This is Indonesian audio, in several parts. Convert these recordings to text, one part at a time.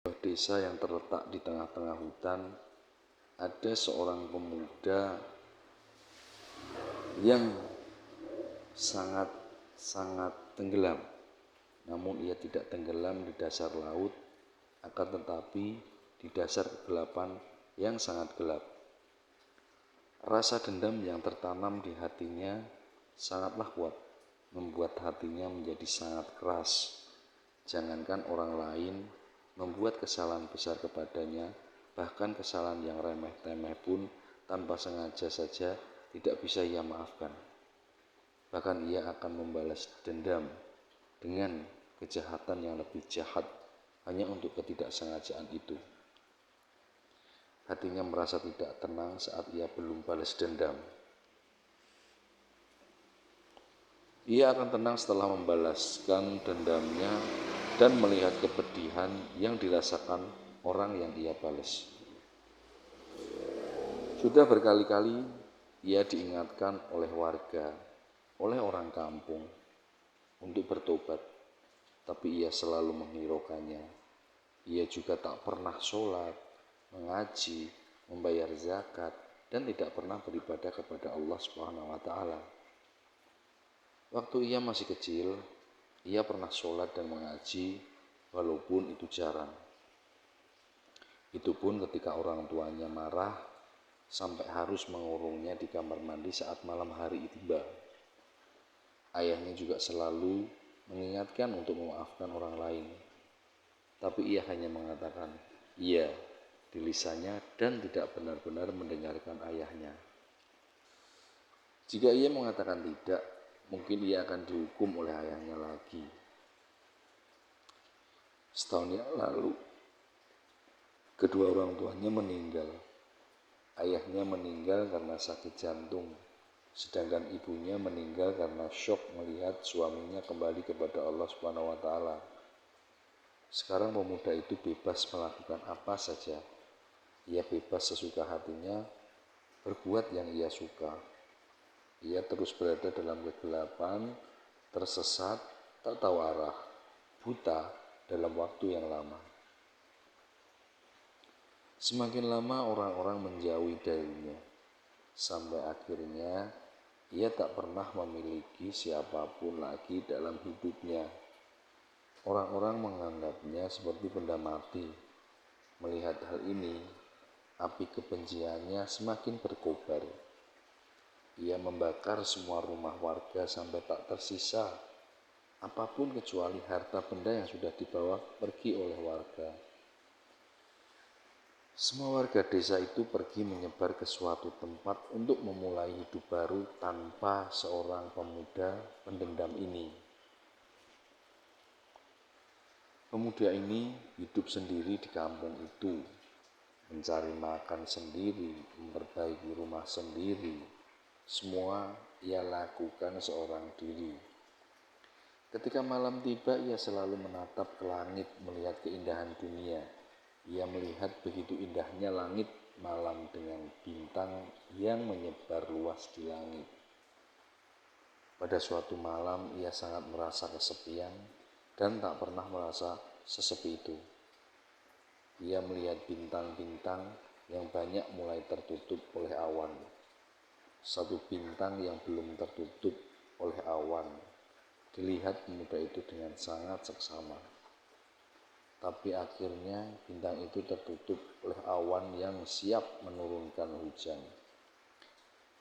Sebuah desa yang terletak di tengah-tengah hutan, ada seorang pemuda yang sangat tenggelam. Namun ia tidak tenggelam di dasar laut, akan tetapi di dasar kegelapan yang sangat gelap. Rasa dendam yang tertanam di hatinya sangatlah kuat, membuat hatinya menjadi sangat keras. Jangankan orang lain membuat kesalahan besar kepadanya, bahkan kesalahan yang remeh-temeh pun tanpa sengaja saja tidak bisa ia maafkan. Bahkan ia akan membalas dendam dengan kejahatan yang lebih jahat hanya untuk ketidaksengajaan itu. Hatinya merasa tidak tenang saat ia belum balas dendam. Ia akan tenang setelah membalaskan dendamnya dan melihat kepedihan yang dirasakan orang yang ia balas. Sudah berkali-kali ia diingatkan oleh warga, oleh orang kampung untuk bertobat, tapi ia selalu menghiraukannya. Ia juga tak pernah sholat, mengaji, membayar zakat, dan tidak pernah beribadah kepada Allah SWT. Waktu ia masih kecil, ia pernah sholat dan mengaji, walaupun itu jarang. Itu pun ketika orang tuanya marah, sampai harus mengurungnya di kamar mandi saat malam hari tiba. Ayahnya juga selalu mengingatkan untuk memaafkan orang lain. Tapi ia hanya mengatakan iya di lisannya dan tidak benar-benar mendengarkan ayahnya. Jika ia mengatakan tidak, mungkin ia akan dihukum oleh ayahnya lagi. Setahun yang lalu, kedua orang tuanya meninggal. Ayahnya meninggal karena sakit jantung, sedangkan ibunya meninggal karena syok melihat suaminya kembali kepada Allah SWT. Sekarang pemuda itu bebas melakukan apa saja. Ia bebas sesuka hatinya, berbuat yang ia suka. Ia terus berada dalam kegelapan, tersesat, tak tahu arah, buta dalam waktu yang lama. Semakin lama orang-orang menjauhi darinya, sampai akhirnya ia tak pernah memiliki siapapun lagi dalam hidupnya. Orang-orang menganggapnya seperti benda mati. Melihat hal ini, api kebenciannya semakin berkobar. Ia membakar semua rumah warga sampai tak tersisa apapun kecuali harta benda yang sudah dibawa pergi oleh warga. Semua warga desa itu pergi menyebar ke suatu tempat untuk memulai hidup baru tanpa seorang pemuda pendendam ini. Pemuda ini hidup sendiri di kampung itu, mencari makan sendiri, memperbaiki rumah sendiri. Semua ia lakukan seorang diri. Ketika malam tiba, ia selalu menatap ke langit melihat keindahan dunia. Ia melihat begitu indahnya langit malam dengan bintang yang menyebar luas di langit. Pada suatu malam ia sangat merasa kesepian dan tak pernah merasa sesepi itu. Ia melihat bintang-bintang yang banyak mulai tertutup oleh awan. Satu bintang yang belum tertutup oleh awan dilihat pemuda itu dengan sangat seksama. Tapi akhirnya bintang itu tertutup oleh awan yang siap menurunkan hujan.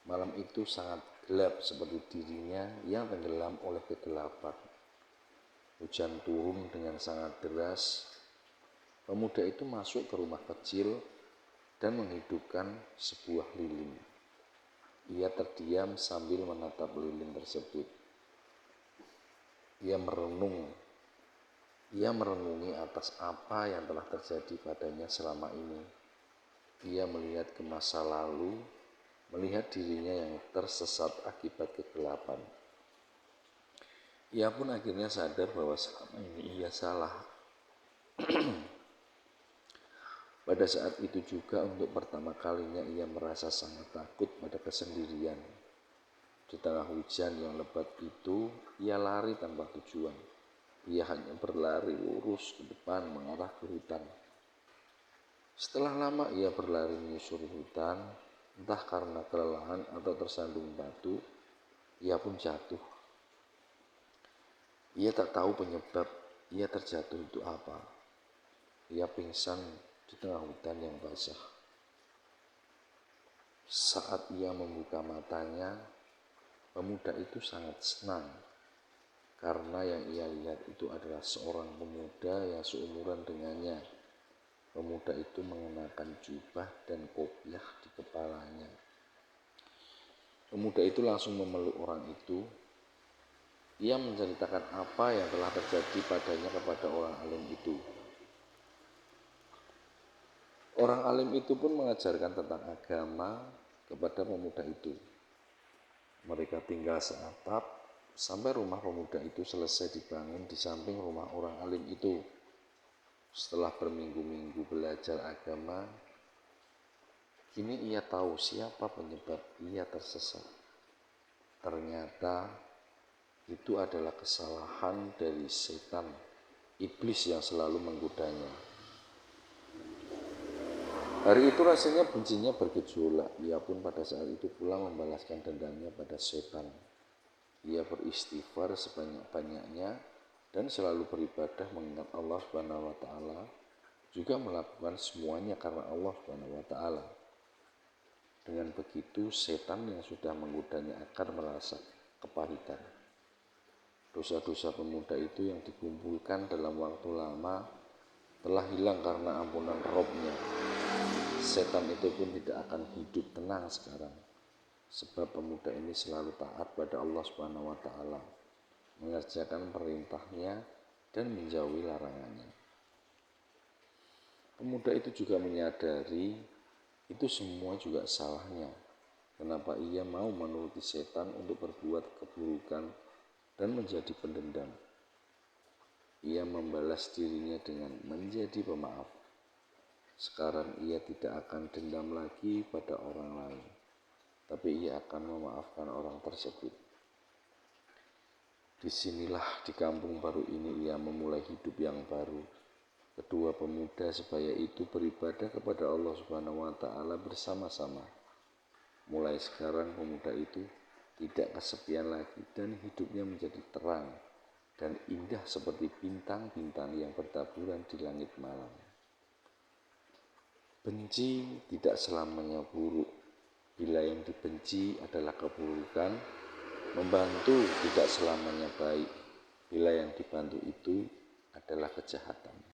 Malam itu sangat gelap seperti dirinya yang tenggelam oleh kegelapan. Hujan turun dengan sangat deras. Pemuda itu masuk ke rumah kecil dan menghidupkan sebuah lilin. Ia terdiam sambil menatap lilin tersebut. Ia merenungi atas apa yang telah terjadi padanya selama ini. Ia melihat ke masa lalu, melihat dirinya yang tersesat akibat kegelapan. Ia pun akhirnya sadar bahwa selama ini ia salah. Pada saat itu juga untuk pertama kalinya ia merasa sangat takut pada kesendirian. Di tengah hujan yang lebat itu, ia lari tanpa tujuan. Ia hanya berlari lurus ke depan mengarah ke hutan. Setelah lama ia berlari menyusuri hutan, entah karena kelelahan atau tersandung batu, ia pun jatuh. Ia tak tahu penyebab ia terjatuh itu apa. Ia pingsan di tengah hutan yang basah. Saat ia membuka matanya, pemuda itu sangat senang karena yang ia lihat itu adalah seorang pemuda yang seumuran dengannya. Pemuda itu mengenakan jubah dan kopiah di kepalanya. Pemuda itu langsung memeluk orang itu. Ia menceritakan apa yang telah terjadi padanya kepada orang alim itu. Orang alim itu pun mengajarkan tentang agama kepada pemuda itu. Mereka tinggal seatap sampai rumah pemuda itu selesai dibangun di samping rumah orang alim itu. Setelah berminggu-minggu belajar agama, kini ia tahu siapa penyebab ia tersesat. Ternyata itu adalah kesalahan dari setan, iblis yang selalu menggodanya. Hari itu rasanya bencinya bergejolak. Ia pun pada saat itu pula membalaskan dendamnya pada setan. Ia beristighfar sebanyak-banyaknya dan selalu beribadah mengingat Allah Subhanahu wa taala, juga melakukan semuanya karena Allah Subhanahu wa taala. Dengan begitu, setan yang sudah menggodanya akan merasa kepahitan. Dosa-dosa pemuda itu yang dikumpulkan dalam waktu lama telah hilang karena ampunan Robnya. Setan itu pun tidak akan hidup tenang sekarang, sebab pemuda ini selalu taat pada Allah Subhanahu wa taala, mengerjakan perintahnya dan menjauhi larangannya. Pemuda itu juga menyadari itu semua juga salahnya. Kenapa ia mau menuruti setan untuk berbuat keburukan dan menjadi pendendam? Ia membalas dirinya dengan menjadi pemaaf. Sekarang ia tidak akan dendam lagi pada orang lain, tapi ia akan memaafkan orang tersebut. Disinilah di kampung baru ini ia memulai hidup yang baru. Kedua pemuda sebaya itu beribadah kepada Allah Subhanahu wa taala bersama-sama. Mulai sekarang pemuda itu tidak kesepian lagi dan hidupnya menjadi terang dan indah seperti bintang-bintang yang bertaburan di langit malam. Benci tidak selamanya buruk. Bila yang dibenci adalah keburukan, membantu tidak selamanya baik. Bila yang dibantu itu adalah kejahatan.